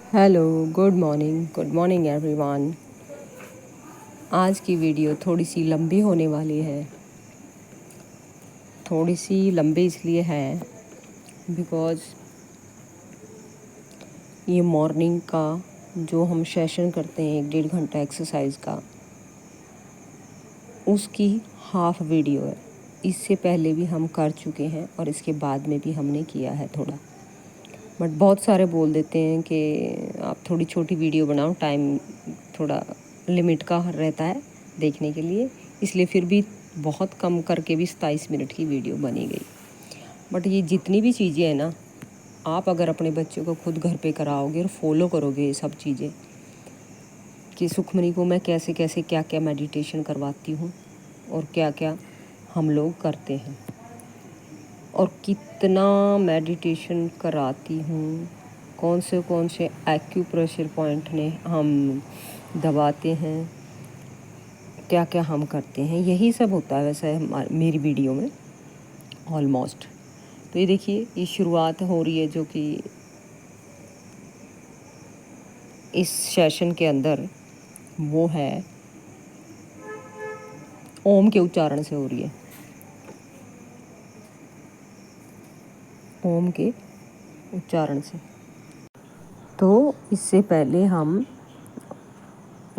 Hello, good morning everyone. आज की video थोड़ी सी लंबी होने वाली है। थोड़ी सी लंबी इसलिए है बिकॉज़ ये मॉर्निंग का जो हम सेशन करते हैं 1-1.5 घंटा एक्सरसाइज का, उसकी हाफ वीडियो है। इससे पहले भी हम कर चुके हैं और इसके बाद में भी हमने किया है थोड़ा। बट बहुत सारे बोल देते हैं कि आप थोड़ी छोटी वीडियो बनाओ, टाइम थोड़ा लिमिट का रहता है देखने के लिए, इसलिए फिर भी बहुत कम करके भी 27 मिनट की वीडियो बनी गई। बट ये जितनी भी चीज़ें हैं ना, आप अगर अपने बच्चों को खुद घर पे कराओगे और फॉलो करोगे ये सब चीज़ें, कि सुखमनी को मैं कैसे कैसे क्या क्या मेडिटेशन करवाती हूँ और क्या क्या हम लोग करते हैं और कितना मेडिटेशन कराती हूँ, कौन से एक्यूप्रेशर पॉइंट ने हम दबाते हैं, क्या क्या हम करते हैं, यही सब होता है वैसे मेरी वीडियो में ऑलमोस्ट। तो ये देखिए, ये शुरुआत हो रही है जो कि इस सेशन के अंदर वो है ओम के उच्चारण से हो रही है। ओम के उच्चारण से। तो इससे पहले हम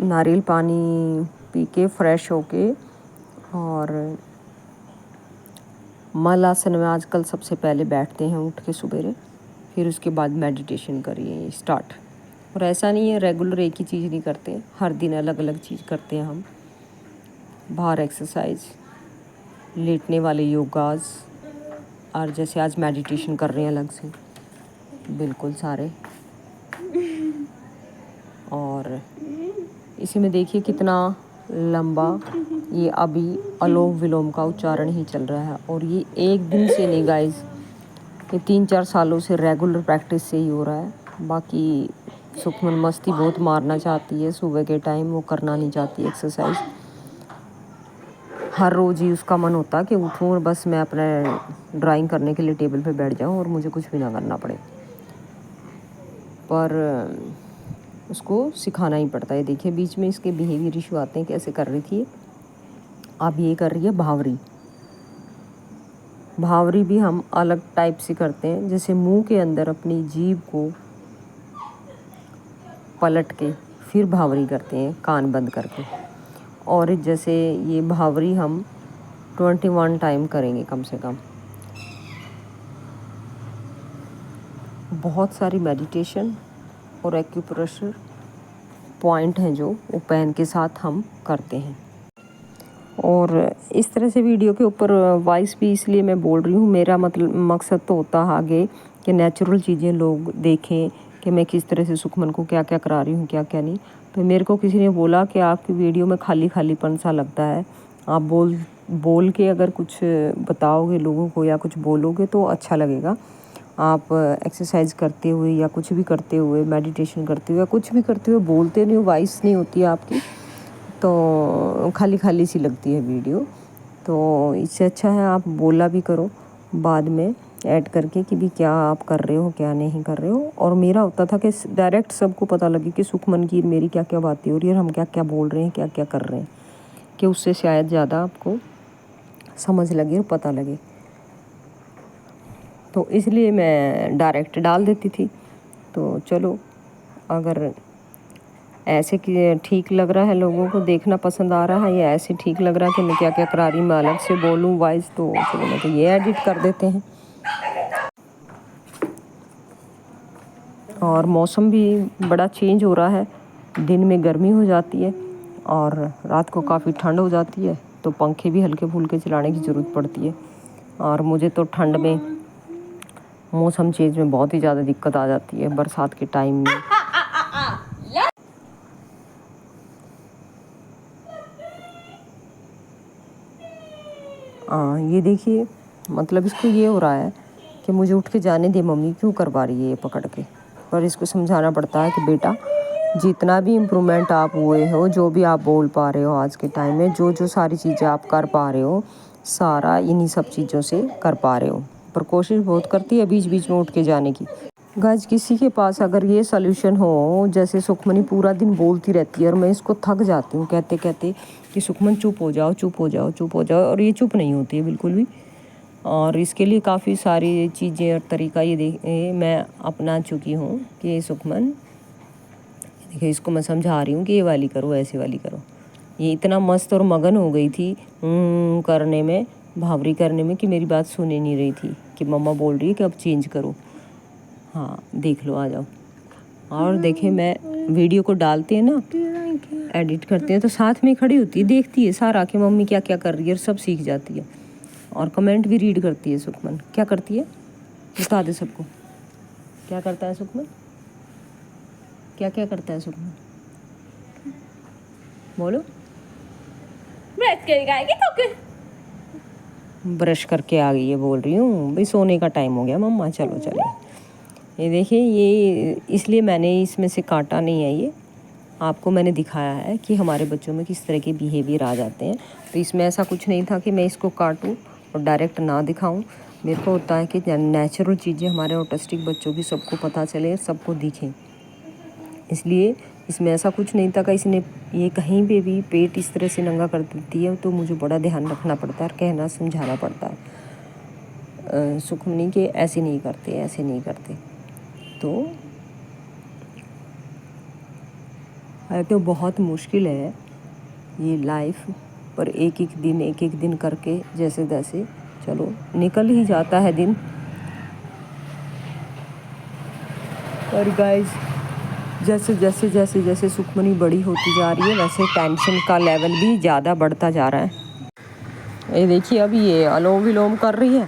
नारियल पानी पी के फ्रेश होके और मल आसन में आजकल सबसे पहले बैठते हैं उठ के सवेरे, फिर उसके बाद मेडिटेशन करिए स्टार्ट। और ऐसा नहीं है रेगुलर एक ही चीज़ नहीं करते, हर दिन अलग अलग चीज़ करते हैं हम। बाहर एक्सरसाइज, लेटने वाले योगाज, और जैसे आज मेडिटेशन कर रहे हैं अलग से बिल्कुल सारे। और इसी में देखिए कितना लंबा ये अभी अलोम विलोम का उच्चारण ही चल रहा है। और ये एक दिन से नहीं गाइस, ये 3-4 सालों से रेगुलर प्रैक्टिस से ही हो रहा है। बाकी सुखमन मस्ती बहुत मारना चाहती है सुबह के टाइम, वो करना नहीं चाहती एक्सरसाइज। हर रोज़ ही उसका मन होता है कि उठूँ और बस मैं अपने ड्राइंग करने के लिए टेबल पे बैठ जाऊँ और मुझे कुछ भी ना करना पड़े, पर उसको सिखाना ही पड़ता है। देखिए बीच में इसके बिहेवियर इशू आते हैं, कैसे कर रही थी, अब ये कर रही है भावरी। भावरी भी हम अलग टाइप से करते हैं, जैसे मुंह के अंदर अपनी जीभ को पलट के फिर भावरी करते हैं कान बंद करके। और जैसे ये भावरी हम 21 टाइम करेंगे कम से कम। बहुत सारी मेडिटेशन और एक्यूप्रेशर पॉइंट हैं जो वो पेन के साथ हम करते हैं। और इस तरह से वीडियो के ऊपर वॉइस भी इसलिए मैं बोल रही हूँ, मेरा मतलब मकसद तो होता है आगे कि नेचुरल चीज़ें लोग देखें कि मैं किस तरह से सुखमन को क्या क्या करा रही हूँ, क्या क्या नहीं। तो मेरे को किसी ने बोला कि आपकी वीडियो में खाली खालीपन सा लगता है, आप बोल के अगर कुछ बताओगे लोगों को या कुछ बोलोगे तो अच्छा लगेगा। आप एक्सरसाइज करते हुए या कुछ भी करते हुए, मेडिटेशन करते हुए या कुछ भी करते हुए बोलते नहीं हो, वॉइस नहीं होती है आपकी, तो खाली खाली सी लगती है वीडियो। तो इससे अच्छा है आप बोला भी करो बाद में ऐड करके कि भी क्या आप कर रहे हो क्या नहीं कर रहे हो। और मेरा होता था कि डायरेक्ट सबको पता लगे कि सुखमन की मेरी क्या क्या बातें हो रही है और हम क्या क्या बोल रहे हैं, क्या क्या कर रहे हैं, कि उससे शायद ज़्यादा आपको समझ लगे और पता लगे। तो इसलिए मैं डायरेक्ट डाल देती थी। तो चलो, अगर ऐसे कि ठीक लग रहा है, लोगों को देखना पसंद आ रहा है, या ऐसे ठीक लग रहा है कि मैं क्या क्या करा रही, मैं अलग से बोलूँ वॉइस, तो चलो मैं तो ये एडिट कर देते हैं। और मौसम भी बड़ा चेंज हो रहा है, दिन में गर्मी हो जाती है और रात को काफ़ी ठंड हो जाती है, तो पंखे भी हल्के फुल्के चलाने की ज़रूरत पड़ती है। और मुझे तो ठंड में, मौसम चेंज में बहुत ही ज़्यादा दिक्कत आ जाती है बरसात के टाइम में। ये देखिए, मतलब इसको ये हो रहा है कि मुझे उठ के जाने दे मम्मी, क्यों करवा रही है ये पकड़ के। पर इसको समझाना पड़ता है कि बेटा, जितना भी इम्प्रूवमेंट आप हुए हो, जो भी आप बोल पा रहे हो आज के टाइम में, जो जो सारी चीज़ें आप कर पा रहे हो, सारा इन्हीं सब चीज़ों से कर पा रहे हो। पर कोशिश बहुत करती है बीच बीच में उठ के जाने की। गाइस किसी के पास अगर ये सॉल्यूशन हो, जैसे सुखमनी पूरा दिन बोलती रहती है और मैं इसको थक जाती हूँ कहते कहते कि सुखमन चुप हो जाओ, चुप हो जाओ, चुप हो जाओ, और ये चुप नहीं होती है बिल्कुल भी। और इसके लिए काफ़ी सारी चीज़ें और तरीका ये मैं अपना चुकी हूँ कि सुखमन देखिए, इसको मैं समझा रही हूँ कि ये वाली करो, ऐसे वाली करो। ये इतना मस्त और मगन हो गई थी करने में, भावरी करने में, कि मेरी बात सुन ही नहीं रही थी कि मम्मा बोल रही है कि अब चेंज करो। हाँ देख लो, आ जाओ। और देखे, मैं वीडियो को डालते हैं ना, एडिट करते हैं, तो साथ में खड़ी होती है, देखती है सारा कि मम्मी क्या क्या कर रही है, और सब सीख जाती है। और कमेंट भी रीड करती है सुखमन। क्या करती है बता दे सबको, क्या करता है सुखमन, क्या क्या करता है सुखमन, बोलो। ब्रश करके आ गई है, बोल रही हूँ भाई सोने का टाइम हो गया मम्मा, चलो चलिए। ये देखिए, ये इसलिए मैंने इसमें से काटा नहीं है, ये आपको मैंने दिखाया है कि हमारे बच्चों में किस तरह के बिहेवियर आ जाते हैं। तो इसमें ऐसा कुछ नहीं था कि मैं इसको काटूं और डायरेक्ट ना दिखाऊं। मेरे को होता है कि नेचुरल चीज़ें हमारे ऑटिस्टिक बच्चों की सबको पता चले, सबको दिखें। इसलिए इसमें ऐसा कुछ नहीं था कि इसने ये कहीं पे भी पेट इस तरह से नंगा कर देती है, तो मुझे बड़ा ध्यान रखना पड़ता है और कहना समझाना पड़ता है सुखमनी के ऐसे नहीं करते, ऐसे नहीं करते। तो बहुत मुश्किल है ये लाइफ, पर एक एक दिन करके जैसे तैसे चलो निकल ही जाता है दिन। और गाइस, जैसे सुखमनी बड़ी होती जा रही है, वैसे टेंशन का लेवल भी ज़्यादा बढ़ता जा रहा है। ये देखिए, अभी ये अनुलोम विलोम कर रही है,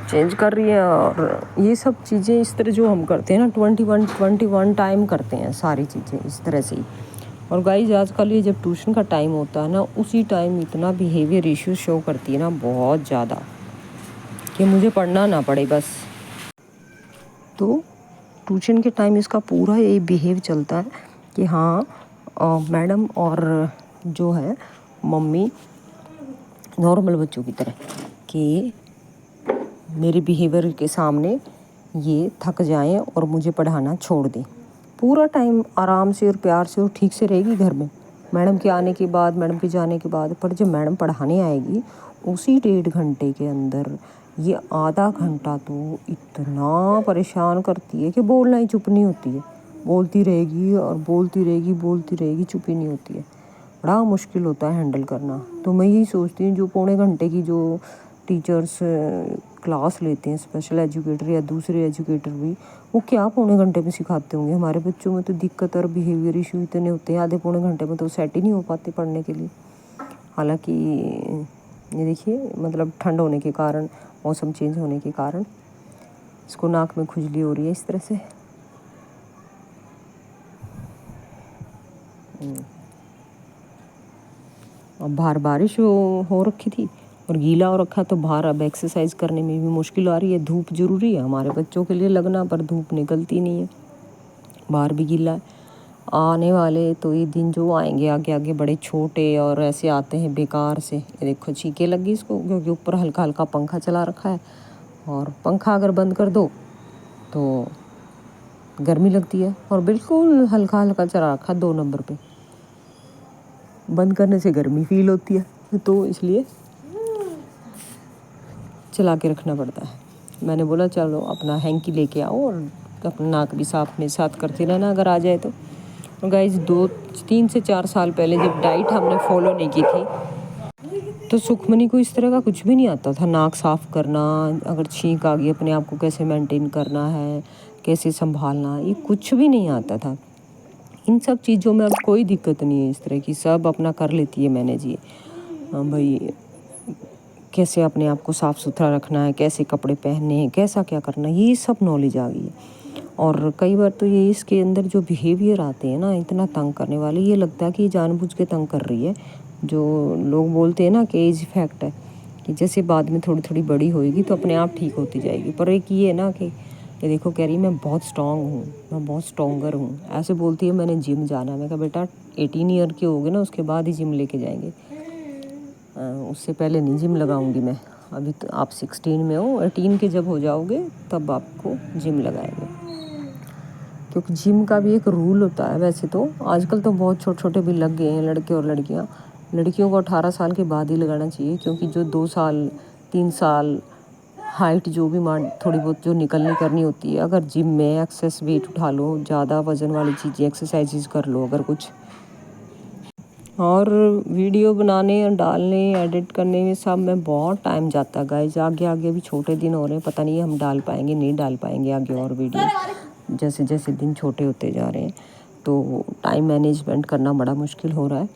चेंज कर रही है, और ये सब चीज़ें इस तरह जो हम करते हैं ना, 21 टाइम करते हैं सारी चीज़ें इस तरह से ही। और गाइस, आजकल ये जब ट्यूशन का टाइम होता है ना, उसी टाइम इतना बिहेवियर इश्यूज शो करती है ना, बहुत ज़्यादा, कि मुझे पढ़ना ना पड़े बस। तो ट्यूशन के टाइम इसका पूरा यही बिहेव चलता है कि हाँ मैडम और जो है मम्मी नॉर्मल बच्चों की तरह, कि मेरे बिहेवियर के सामने ये थक जाएं और मुझे पढ़ाना छोड़ दें। पूरा टाइम आराम से और प्यार से और ठीक से रहेगी घर में, मैडम के आने के बाद, मैडम के जाने के बाद। पर जब मैडम पढ़ाने आएगी, उसी 1.5 घंटे के अंदर ये आधा घंटा तो इतना परेशान करती है कि बोलना ही चुप नहीं होती है। बोलती रहेगी और बोलती रहेगी, चुप ही नहीं होती है। बड़ा मुश्किल होता है हैंडल करना। तो मैं यही सोचती हूँ, जो पौने घंटे की जो टीचर्स क्लास लेते हैं, स्पेशल एजुकेटर या दूसरे एजुकेटर भी, वो क्या पौने घंटे में सिखाते होंगे। हमारे बच्चों में तो दिक्कत और बिहेवियर इशू इतने होते हैं, आधे पौने घंटे में तो सेट ही नहीं हो पाते पढ़ने के लिए। हालांकि ये देखिए, मतलब ठंड होने के कारण, मौसम चेंज होने के कारण इसको नाक में खुजली हो रही है इस तरह से। अब बाहर बारिश हो रखी थी और गीला हो रखा, तो बाहर अब एक्सरसाइज करने में भी मुश्किल आ रही है। धूप ज़रूरी है हमारे बच्चों के लिए लगना, पर धूप निकलती नहीं है, बाहर भी गीला है। आने वाले तो ये दिन जो आएंगे आगे आगे, बड़े छोटे और ऐसे आते हैं बेकार से। ये देखो, छींके लगी इसको, क्योंकि ऊपर हल्का हल्का पंखा चला रखा है, और पंखा अगर बंद कर दो तो गर्मी लगती है, और बिल्कुल हल्का हल्का चला रखा 2 नंबर पे, बंद करने से गर्मी फील होती है, तो इसलिए चला के रखना पड़ता है। मैंने बोला चलो अपना हैंकी लेके आओ और अपना नाक भी साफ में साथ करते रहना अगर आ जाए तो। और गाइस, 3 से 4 साल पहले जब डाइट हमने फॉलो नहीं की थी, तो सुखमनी को इस तरह का कुछ भी नहीं आता था। नाक साफ़ करना, अगर छींक आ गई अपने आप को कैसे मेंटेन करना है, कैसे संभालना, ये कुछ भी नहीं आता था। इन सब चीज़ों में अब कोई दिक्कत नहीं है इस तरह की, सब अपना कर लेती है मैनेज। ये भाई कैसे अपने आप को साफ़ सुथरा रखना है, कैसे कपड़े पहनने हैं, कैसा क्या करना है, ये सब नॉलेज आ गई है। और कई बार तो ये इसके अंदर जो बिहेवियर आते हैं ना, इतना तंग करने वाले, ये लगता है कि ये जानबूझ के तंग कर रही है। जो लोग बोलते हैं ना कि एज इफेक्ट है, कि जैसे बाद में थोड़ी थोड़ी बड़ी होएगी तो अपने आप ठीक होती जाएगी। पर एक ये है ना कि ये देखो, कह रही मैं बहुत स्ट्रॉन्ग हूँ, मैं बहुत स्ट्रॉन्गर हूँ, ऐसे बोलती है। मैंने जिम जाना है, मैं कहा बेटा 18 ईयर के हो गए ना, उसके बाद ही जिम लेके जाएंगे, उससे पहले नहीं जिम लगाऊंगी मैं। अभी तो आप 16 में हो, 18 के जब हो जाओगे तब आपको जिम लगाएंगे, क्योंकि जिम का भी एक रूल होता है। वैसे तो आजकल तो बहुत छोटे छोटे भी लग गए हैं लड़के और लड़कियां। लड़कियों को 18 साल के बाद ही लगाना चाहिए, क्योंकि जो 2 साल 3 साल हाइट जो भी थोड़ी बहुत जो निकलनी करनी होती है, अगर जिम में एक्सेस वेट उठा लो, ज़्यादा वजन वाली चीज़ें एक्सरसाइजेज कर लो अगर कुछ, और वीडियो बनाने और डालने एडिट करने में सब में बहुत टाइम जाता है गाइस। आगे आगे भी छोटे दिन हो रहे हैं, पता नहीं हम डाल पाएंगे नहीं डाल पाएंगे आगे और वीडियो। जैसे जैसे दिन छोटे होते जा रहे हैं तो टाइम मैनेजमेंट करना बड़ा मुश्किल हो रहा है।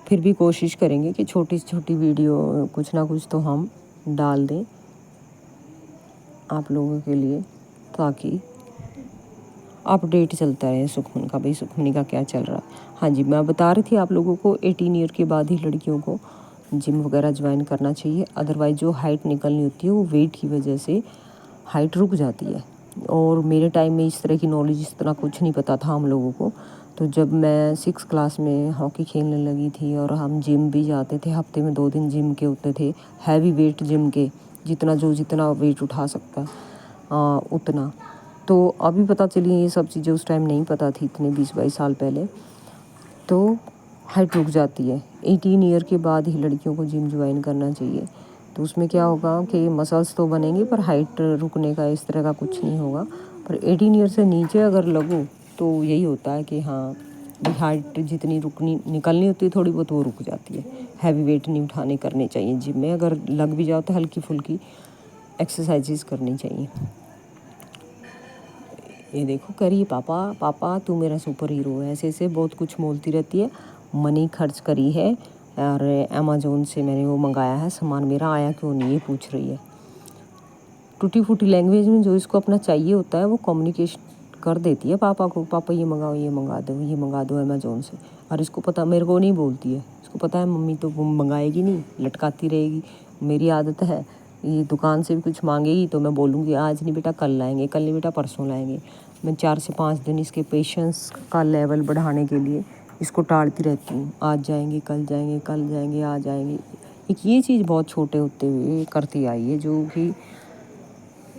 फिर भी कोशिश करेंगे कि छोटी से छोटी वीडियो कुछ ना कुछ तो हम डाल दें आप लोगों के लिए, ताकि अपडेट चलता रहे सुखमन का, भाई सुखमनी का क्या चल रहा है। हाँ जी, मैं बता रही थी आप लोगों को 18 ईयर के बाद ही लड़कियों को जिम वगैरह ज्वाइन करना चाहिए। अदरवाइज़ जो हाइट निकलनी होती है वो वेट की वजह से हाइट रुक जाती है। और मेरे टाइम में इस तरह की नॉलेज इस तरह कुछ नहीं पता था हम लोगों को। तो जब मैं 6 क्लास में हॉकी खेलने लगी थी और हम जिम भी जाते थे, हफ्ते में 2 दिन जिम के होते थे, हैवी वेट जिम के, जितना वेट उठा सकता उतना। तो अभी पता चली ये सब चीज़ें, उस टाइम नहीं पता थी, इतने 20-22 साल पहले। तो हाइट रुक जाती है। 18 ईयर के बाद ही लड़कियों को जिम ज्वाइन करना चाहिए। तो उसमें क्या होगा कि मसल्स तो बनेंगे पर हाइट रुकने का इस तरह का कुछ नहीं होगा। पर 18 ईयर से नीचे अगर लगो तो यही होता है कि हाँ, हाइट जितनी निकलनी होती है थोड़ी बहुत वो रुक जाती है। हैवी वेट नहीं उठाने करने चाहिए जिम में। अगर लग भी जाओ तो हल्की फुल्की एक्सरसाइजेज करनी चाहिए। ये देखो कह रही है पापा पापा तू मेरा सुपर हीरो है, ऐसे ऐसे बहुत कुछ बोलती रहती है। मनी खर्च करी है और अमेज़ोन से मैंने वो मंगाया है सामान, मेरा आया क्यों नहीं ये पूछ रही है। टूटी फूटी लैंग्वेज में जो इसको अपना चाहिए होता है वो कम्युनिकेशन कर देती है पापा को, पापा ये मंगाओ, ये मंगा दो अमेज़ोन से। और इसको पता, मेरे को नहीं बोलती है, इसको पता है मम्मी तो वो मंगाएगी नहीं, लटकाती रहेगी। मेरी आदत है, ये दुकान से भी कुछ मांगेगी तो मैं बोलूँगी आज नहीं बेटा कल लाएंगे, कल नहीं बेटा परसों लाएंगे। मैं 4 से 5 दिन इसके पेशेंस का लेवल बढ़ाने के लिए इसको टालती रहती हूँ। आज जाएंगे कल जाएंगे, कल जाएंगे आज जाएंगे। एक ये चीज़ बहुत छोटे होते हुए करती आई है, जो कि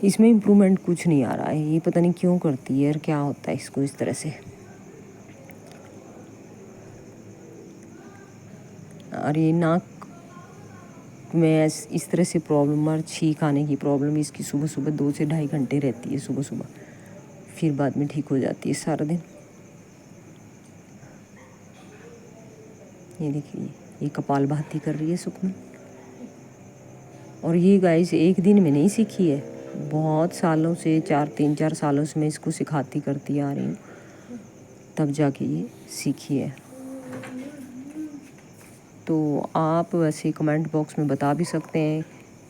इसमें इम्प्रूवमेंट कुछ नहीं आ रहा है। ये पता नहीं क्यों करती है और क्या होता है इसको इस तरह से। और ये नाक में इस तरह से प्रॉब्लम और छींक आने की प्रॉब्लम इसकी सुबह सुबह 2 से 2.5 घंटे रहती है सुबह सुबह, फिर बाद में ठीक हो जाती है सारा दिन। ये देखिए ये कपालभाति कर रही है सुखमन। और ये गाइस एक दिन में नहीं सीखी है, बहुत सालों से 3-4 सालों से मैं इसको सिखाती करती आ रही हूँ, तब जाके ये सीखी है। तो आप वैसे कमेंट बॉक्स में बता भी सकते हैं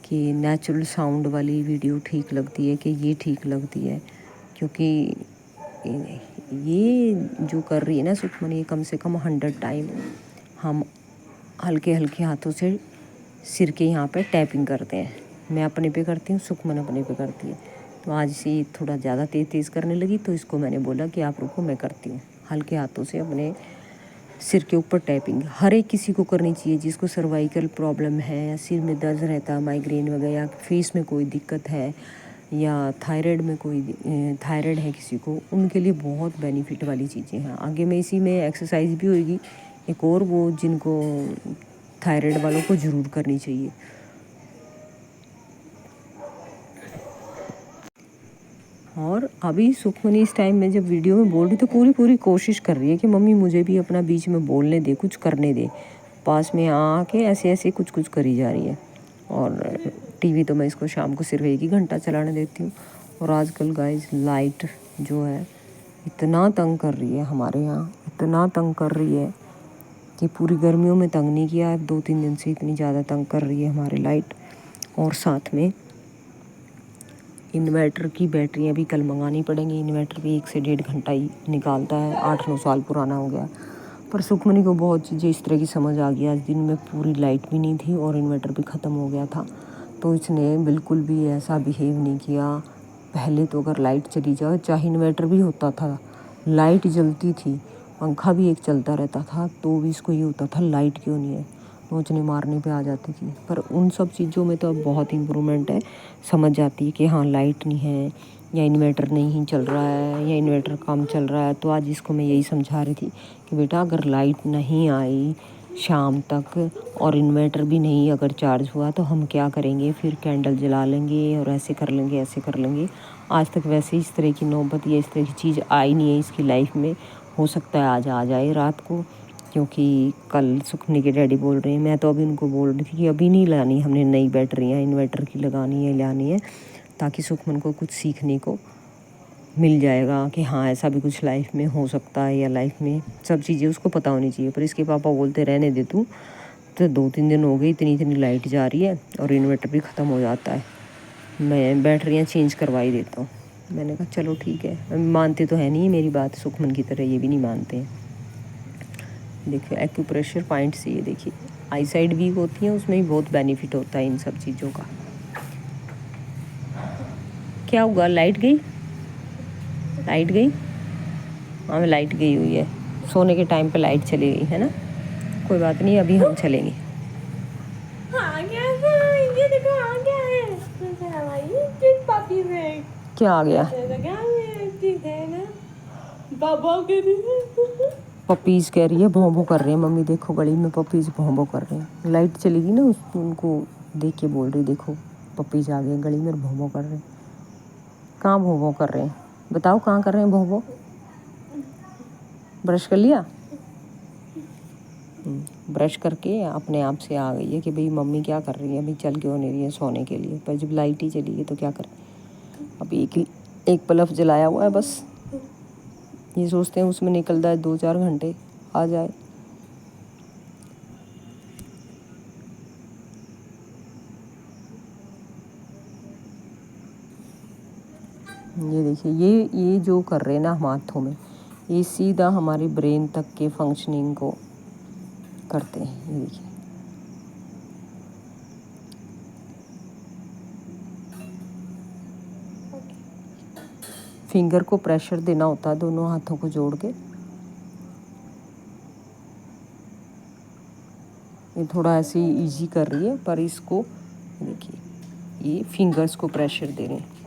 कि नेचुरल साउंड वाली वीडियो ठीक लगती है कि ये ठीक लगती है, क्योंकि ये जो कर रही है ना सुखमन, ये कम से कम 100 टाइम हम हल्के हल्के हाथों से सिर के यहाँ पे टैपिंग करते हैं। मैं अपने पे करती हूँ, सुखमन अपने पे करती है। तो आज से थोड़ा ज़्यादा तेज़ करने लगी तो इसको मैंने बोला कि आप रुको मैं करती हूँ। हल्के हाथों से अपने सिर के ऊपर टैपिंग हर एक किसी को करनी चाहिए, जिसको सर्वाइकल प्रॉब्लम है या सिर में दर्द रहता है, माइग्रेन वगैरह, या फेस में कोई दिक्कत है, या थायराइड में कोई थायराइड है किसी को, उनके लिए बहुत बेनिफिट वाली चीज़ें हैं। आगे में इसी में एक्सरसाइज भी होगी एक और, वो जिनको थायराइड वालों को ज़रूर करनी चाहिए। और अभी सुखमनी इस टाइम में जब वीडियो में बोल रही तो पूरी कोशिश कर रही है कि मम्मी मुझे भी अपना बीच में बोलने दे, कुछ करने दे। पास में आके ऐसे ऐसे कुछ करी जा रही है। और टीवी तो मैं इसको शाम को सिर्फ 1 ही घंटा चलाने देती हूँ। और आजकल गाइस लाइट जो है इतना तंग कर रही है हमारे यहाँ, इतना तंग कर रही है कि पूरी गर्मियों में तंग नहीं किया है, 2-3 दिन से इतनी ज़्यादा तंग कर रही है हमारी लाइट। और साथ में इन्वर्टर की बैटरियाँ भी कल मंगानी पड़ेंगी। इन्वर्टर भी 1 से 1.5 घंटा ही निकालता है, 8-9 साल पुराना हो गया। पर सुखमनी को बहुत चीज़ें इस तरह की समझ आ गई। आज दिन में पूरी लाइट भी नहीं थी और इन्वर्टर भी ख़त्म हो गया था, तो इसने बिल्कुल भी ऐसा बिहेव नहीं किया। पहले तो अगर लाइट चली जाए, चाहे इन्वर्टर भी होता था, लाइट जलती थी, पंखा भी एक चलता रहता था, तो भी इसको ये होता था लाइट क्यों नहीं है। नोचने मारने पे आ जाती थी। पर उन सब चीज़ों में तो अब बहुत इम्प्रूवमेंट है, समझ जाती है कि हाँ लाइट नहीं है या इन्वर्टर नहीं चल रहा है या इन्वर्टर कम चल रहा है। तो आज इसको मैं यही समझा रही थी कि बेटा अगर लाइट नहीं आई शाम तक और इन्वर्टर भी नहीं अगर चार्ज हुआ तो हम क्या करेंगे, फिर कैंडल जला लेंगे और ऐसे कर लेंगे ऐसे कर लेंगे। आज तक वैसे इस तरह की नौबत या इस तरह की चीज़ आई नहीं है इसकी लाइफ में। हो सकता है आज आ जाए रात को, क्योंकि कल सुखनी के डैडी बोल रहे हैं। मैं तो अभी उनको बोल रही थी कि अभी नहीं लानी, हमने नई बैटरियाँ इन्वर्टर की लगानी है लानी है, ताकि सुखमन को कुछ सीखने को मिल जाएगा कि हाँ ऐसा भी कुछ लाइफ में हो सकता है, या लाइफ में सब चीज़ें उसको पता होनी चाहिए। पर इसके पापा बोलते रहने दे तू, तो 2-3 दिन हो गए इतनी इतनी लाइट जा रही है और इन्वर्टर भी ख़त्म हो जाता है, मैं बैटरियाँ चेंज करवा ही देता हूँ। मैंने कहा चलो ठीक है। मानते तो है नहीं मेरी बात, सुखमन की तरह ये भी नहीं मानते हैं। देखिए एक्यूप्रेशर पॉइंट से ये देखिए आई साइड वीक होती है, उसमें भी बहुत बेनिफिट होता है इन सब चीज़ों का। क्या हुआ, लाइट गई? लाइट गई? हाँ लाइट गई हुई है, सोने के टाइम पे लाइट चली गई है ना। कोई बात नहीं, अभी हम चलेंगे। ये देखो आ गया है क्या आ गया? पपीज़ कह रही है, भौं भौं कर रहे हैं मम्मी, देखो गली में पपीज़ भौं भौं कर रहे हैं। लाइट चलेगी ना उनको देख के बोल रही देखो पपीज़ आ गए गली में भौं भौं कर रहे हैं। कहाँ भौं भौं कर रहे हैं बताओ, कहाँ कर रहे हैं भौं भौं? ब्रश कर लिया? ब्रश करके अपने आप से आ गई है कि भाई मम्मी क्या कर रही है, अभी चल क्यों नहीं रही है सोने के लिए। पर जब लाइट ही चली गई तो क्या करें, अभी एक बल्ब जलाया हुआ है बस। ये सोचते हैं उसमें निकल जाए 2-4 घंटे आ जाए। ये देखिए ये जो कर रहे हैं ना हम हाथों में, ये सीधा हमारे ब्रेन तक के फंक्शनिंग को करते हैं। ये देखिए फिंगर को प्रेशर देना होता है दोनों हाथों को जोड़ के। ये थोड़ा ऐसे इजी कर रही है, पर इसको देखिए ये फिंगर्स को प्रेशर दे रहे हैं।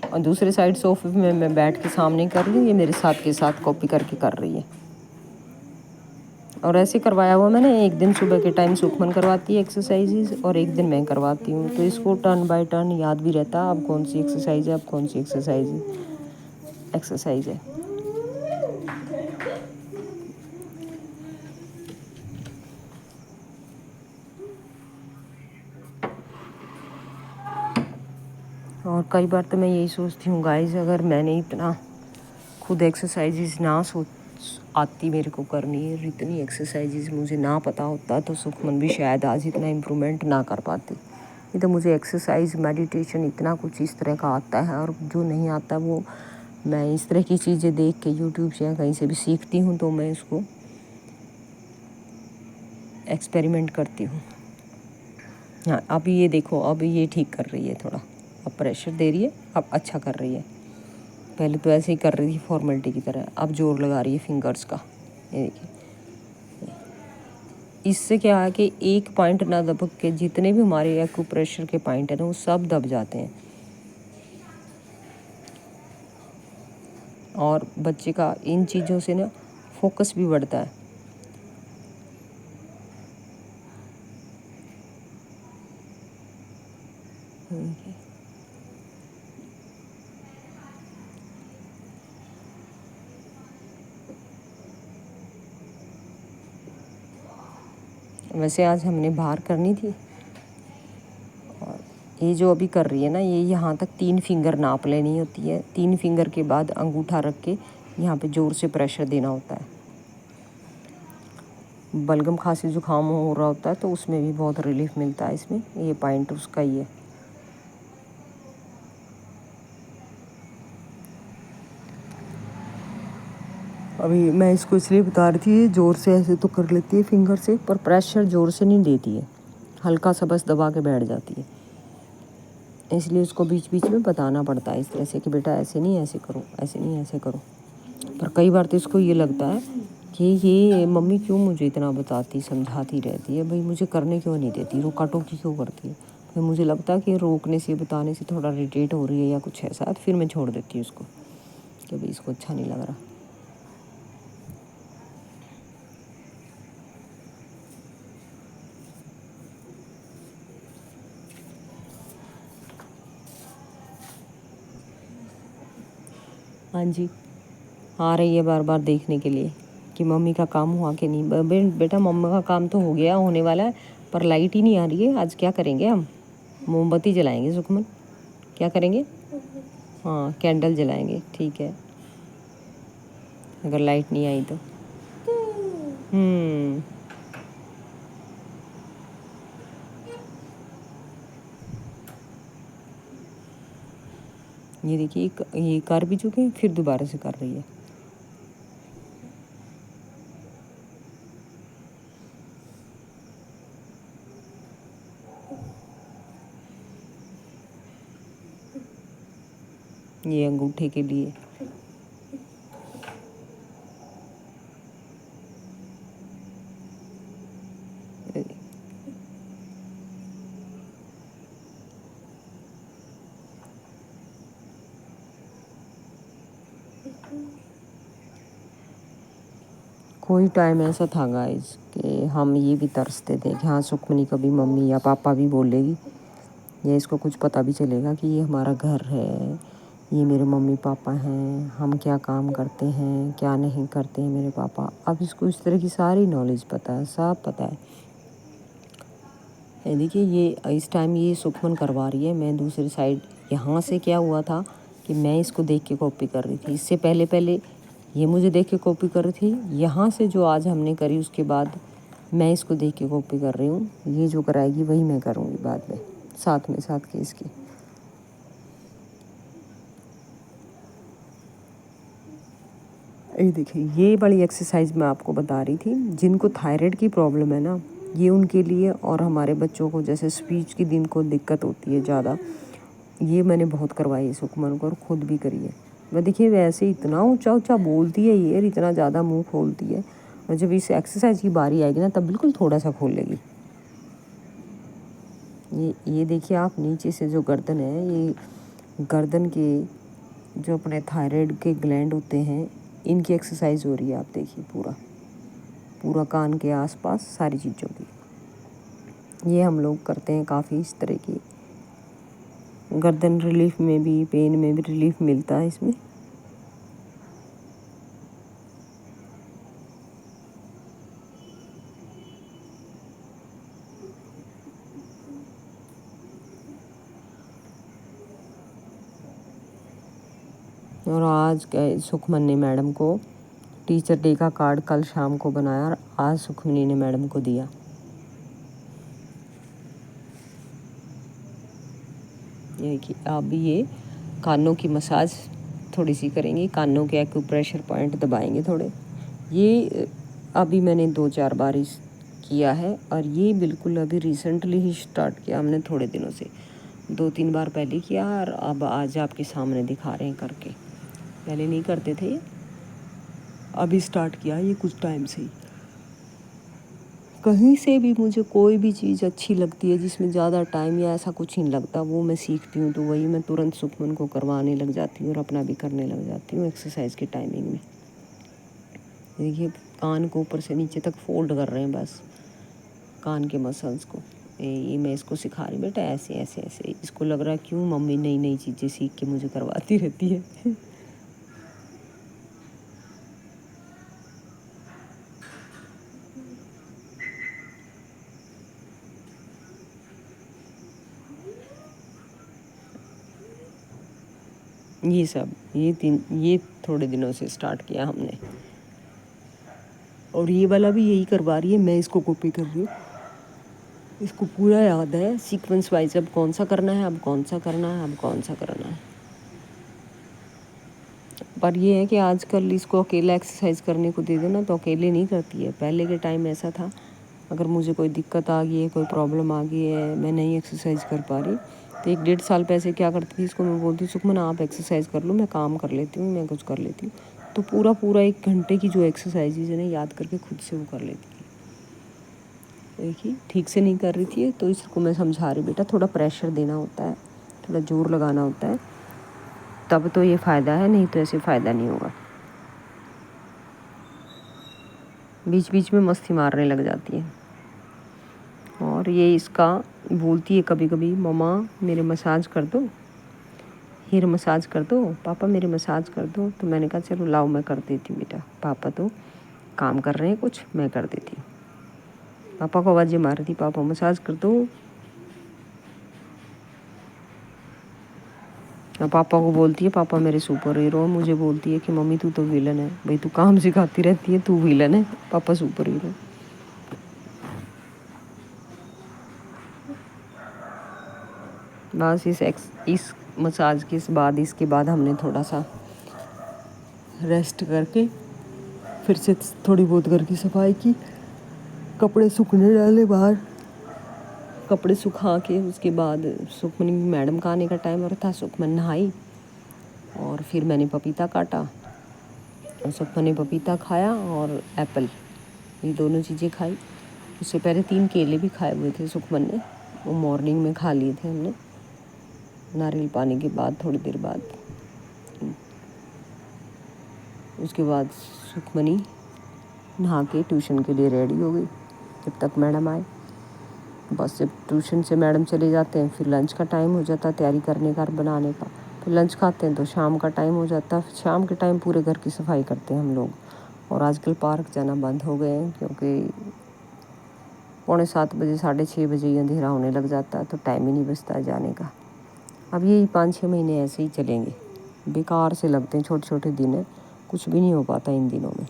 और दूसरे साइड सोफे में मैं बैठ के सामने कर रही हूँ, ये मेरे साथ के साथ कॉपी करके कर रही है। और ऐसे करवाया हुआ मैंने, एक दिन सुबह के टाइम सुखमन करवाती है एक्सरसाइजेज और एक दिन मैं करवाती हूँ, तो इसको टर्न बाय टर्न याद भी रहता है अब कौन सी एक्सरसाइज है, अब कौन सी एक्सरसाइज है। और कई बार तो मैं यही सोचती हूँ गाइस, अगर मैंने इतना खुद एक्सरसाइजेज ना आती मेरे को करनी है, इतनी एक्सरसाइजेज मुझे ना पता होता तो सुखमन भी शायद आज इतना इम्प्रूवमेंट ना कर पाती। ये तो मुझे एक्सरसाइज मेडिटेशन इतना कुछ इस तरह का आता है, और जो नहीं आता वो मैं इस तरह की चीज़ें देख के यूट्यूब से या कहीं से भी सीखती हूँ, तो मैं इसको एक्सपेरिमेंट करती हूँ। हाँ अभी ये देखो, अभी ये ठीक कर रही है थोड़ा, अब प्रेशर दे रही है, अब अच्छा कर रही है। पहले तो ऐसे ही कर रही थी फॉर्मेलिटी की तरह, अब जोर लगा रही है फिंगर्स का। ये देखिए इससे क्या है कि एक पॉइंट ना दबक के जितने भी हमारे एक्यूप्रेशर के पॉइंट है ना वो सब दब जाते हैं, और बच्चे का इन चीज़ों से ना फोकस भी बढ़ता है। वैसे आज हमने बाहर करनी थी, और ये जो अभी कर रही है ना, ये यहाँ तक 3 फिंगर नाप लेनी होती है। 3 फिंगर के बाद अंगूठा रख के यहाँ पे ज़ोर से प्रेशर देना होता है। बलगम खांसी जुकाम हो रहा होता है तो उसमें भी बहुत रिलीफ मिलता है इसमें, ये पॉइंट उसका ही है। अभी मैं इसको इसलिए बता रही थी, ज़ोर से ऐसे तो कर लेती है फिंगर से, पर प्रेशर ज़ोर से नहीं देती है, हल्का सा बस दबा के बैठ जाती है। इसलिए उसको बीच बीच में बताना पड़ता है इस तरह से कि बेटा ऐसे नहीं ऐसे करो, ऐसे नहीं ऐसे करो। पर कई बार तो इसको ये लगता है ये मम्मी क्यों मुझे इतना बताती समझाती रहती है भाई, मुझे करने क्यों नहीं देती, रोका टोकी क्यों करती है। फिर मुझे लगता है कि रोकने से बताने से थोड़ा इरिटेट हो रही है या कुछ ऐसा, तो फिर मैं छोड़ देती हूँ उसको कि भाई इसको अच्छा नहीं लग रहा। हाँ जी, आ रही है बार बार देखने के लिए कि मम्मी का काम हुआ कि नहीं। बेटा मम्मी का काम तो हो गया, होने वाला है, पर लाइट ही नहीं आ रही है। आज क्या करेंगे हम? मोमबत्ती जलाएंगे सुखमन। क्या करेंगे? हाँ, कैंडल जलाएंगे, ठीक है, अगर लाइट नहीं आई तो। ये देखिए, ये कर भी चुके हैं, फिर दोबारा से कर रही है। ये अंगूठे के लिए। कोई टाइम ऐसा था गाइस कि हम ये भी तरसते थे कि हाँ सुखमनी कभी मम्मी या पापा भी बोलेगी, या इसको कुछ पता भी चलेगा कि ये हमारा घर है, ये मेरे मम्मी पापा हैं, हम क्या काम करते हैं क्या नहीं करते हैं मेरे पापा। अब इसको इस तरह की सारी नॉलेज पता है, सब पता है। देखिए ये इस टाइम ये सुखमन करवा रही है, मैं दूसरी साइड। यहाँ से क्या हुआ था कि मैं इसको देख के कॉपी कर रही थी, इससे पहले ये मुझे देख के कॉपी कर रही थी। यहाँ से जो आज हमने करी उसके बाद मैं इसको देख के कॉपी कर रही हूँ। ये जो कराएगी वही मैं करूँगी बाद में, साथ के इसके। ये देखिए, ये बड़ी एक्सरसाइज मैं आपको बता रही थी। जिनको थायराइड की प्रॉब्लम है ना, ये उनके लिए, और हमारे बच्चों को जैसे स्पीच की दिन को दिक्कत होती है ज़्यादा, ये मैंने बहुत करवाई है सुखमन को, और ख़ुद भी करी है। वह देखिए वैसे इतना ऊंचा ऊंचा बोलती है ये, इतना ज़्यादा मुंह खोलती है, और जब इस एक्सरसाइज की बारी आएगी ना तब बिल्कुल थोड़ा सा खोल लेगी। ये देखिए आप, नीचे से जो गर्दन है, ये गर्दन के जो अपने थायराइड के ग्लैंड होते हैं, इनकी एक्सरसाइज हो रही है। आप देखिए पूरा पूरा कान के आसपास सारी चीज़ों की ये हम लोग करते हैं काफ़ी इस तरह की। गर्दन रिलीफ में भी, पेन में भी रिलीफ मिलता है इसमें। और आज सुखमन ने मैडम को टीचर डे का कार्ड कल शाम को बनाया, और आज सुखमनी ने मैडम को दिया। ये कि अब ये कानों की मसाज थोड़ी सी करेंगी, कानों के एक्यूप्रेशर पॉइंट दबाएंगे थोड़े। ये अभी मैंने 2-4 बार किया है, और ये बिल्कुल अभी रिसेंटली ही स्टार्ट किया हमने, थोड़े दिनों से 2-3 बार पहले किया, और अब आज आपके सामने दिखा रहे हैं करके। पहले नहीं करते थे, अभी स्टार्ट किया ये कुछ टाइम से ही। कहीं से भी मुझे कोई भी चीज़ अच्छी लगती है जिसमें ज़्यादा टाइम या ऐसा कुछ नहीं लगता, वो मैं सीखती हूँ, तो वही मैं तुरंत सुखमन को करवाने लग जाती हूँ और अपना भी करने लग जाती हूँ एक्सरसाइज के टाइमिंग में। देखिए कान को ऊपर से नीचे तक फोल्ड कर रहे हैं बस, कान के मसल्स को। ये मैं इसको सिखा रही, बेटा ऐसे ऐसे ऐसे। इसको लग रहा है क्यों मम्मी नई नई चीज़ें सीख के मुझे करवाती रहती है। ये सब ये थोड़े दिनों से स्टार्ट किया हमने, और ये वाला भी यही करवा रही है, मैं इसको कॉपी कर रही हूँ। इसको पूरा याद है सीक्वेंस वाइज, अब कौन सा करना है, अब कौन सा करना है, अब कौन सा करना है। पर ये है कि आजकल इसको अकेला एक्सरसाइज करने को दे दो ना तो अकेले नहीं करती है। पहले के टाइम ऐसा था, अगर मुझे कोई दिक्कत आ गई है, कोई प्रॉब्लम आ गई है, मैं नहीं एक्सरसाइज कर पा रही, तो 1-1.5 साल पहले क्या करती थी, इसको मैं बोलती सुखमन आप एक्सरसाइज कर लो, मैं काम कर लेती हूँ, मैं कुछ कर लेती हूँ, तो पूरा पूरा 1 घंटे की जो एक्सरसाइजेज है ना याद करके खुद से वो कर लेती थी। देखिए ठीक से नहीं कर रही थी, तो इसको मैं समझा रही, बेटा थोड़ा प्रेशर देना होता है, थोड़ा जोर लगाना होता है, तब तो ये फ़ायदा है, नहीं तो ऐसे फ़ायदा नहीं होगा। बीच बीच में मस्ती मारने लग जाती है। और ये इसका बोलती है कभी कभी, मम्मा मेरे मसाज कर दो, हेयर मसाज कर दो, पापा मेरे मसाज कर दो। तो मैंने कहा चलो लाओ मैं कर देती हूँ बेटा, पापा तो काम कर रहे हैं कुछ, मैं कर देती हूँ। पापा को आवाज़ें मार रही थी, पापा मसाज कर दो। पापा को बोलती है पापा मेरे सुपर हीरो, मुझे बोलती है कि मम्मी तू तो विलन है। भाई तू काम सिखाती रहती है, तू विलन है, पापा सुपर हीरो। बस इस मसाज के बाद इसके बाद हमने थोड़ा सा रेस्ट करके फिर से थोड़ी बहुत घर की सफाई की, कपड़े सूखने डाले बाहर, कपड़े सुखा के उसके बाद सुखमनी मैडम का आने का टाइम हो रहा था, सुखमन नहाई और फिर मैंने पपीता काटा और सुखमन ने पपीता खाया और एप्पल, ये दोनों चीज़ें खाई। उससे पहले 3 केले भी खाए हुए थे सुखमन ने, वो मॉर्निंग में खा लिए थे हमने नारियल पानी के बाद थोड़ी देर बाद। उसके बाद सुखमनी नहा के ट्यूशन के लिए रेडी हो गई जब तक मैडम आए। बस जब ट्यूशन से मैडम चले जाते हैं फिर लंच का टाइम हो जाता है तैयारी करने का, बनाने का, फिर लंच खाते हैं तो शाम का टाइम हो जाता है। शाम के टाइम पूरे घर की सफाई करते हैं हम लोग। और आजकल पार्क जाना बंद हो गए हैं क्योंकि 6:45 बजे 6:30 बजे ही अंधेरा होने लग जाता है, तो टाइम ही नहीं बचता है जाने का। अब यही 5-6 महीने ऐसे ही चलेंगे, बेकार से लगते हैं, छोटे छोटे दिन है, कुछ भी नहीं हो पाता इन दिनों में।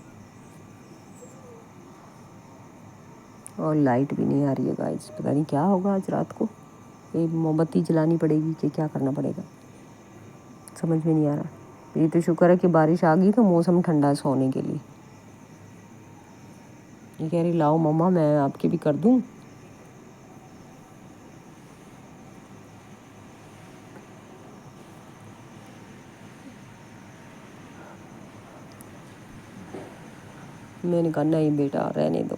और लाइट भी नहीं आ रही है गाइस, पता नहीं क्या होगा आज रात को, एक मोमबत्ती जलानी पड़ेगी कि क्या करना पड़ेगा, समझ में नहीं आ रहा। ये तो शुक्र है कि बारिश आ गई तो मौसम ठंडा है सोने के लिए। ये कह रही लाओ मम्मा मैं आपके भी कर दूं। मैंने कहा नहीं बेटा रहने दो।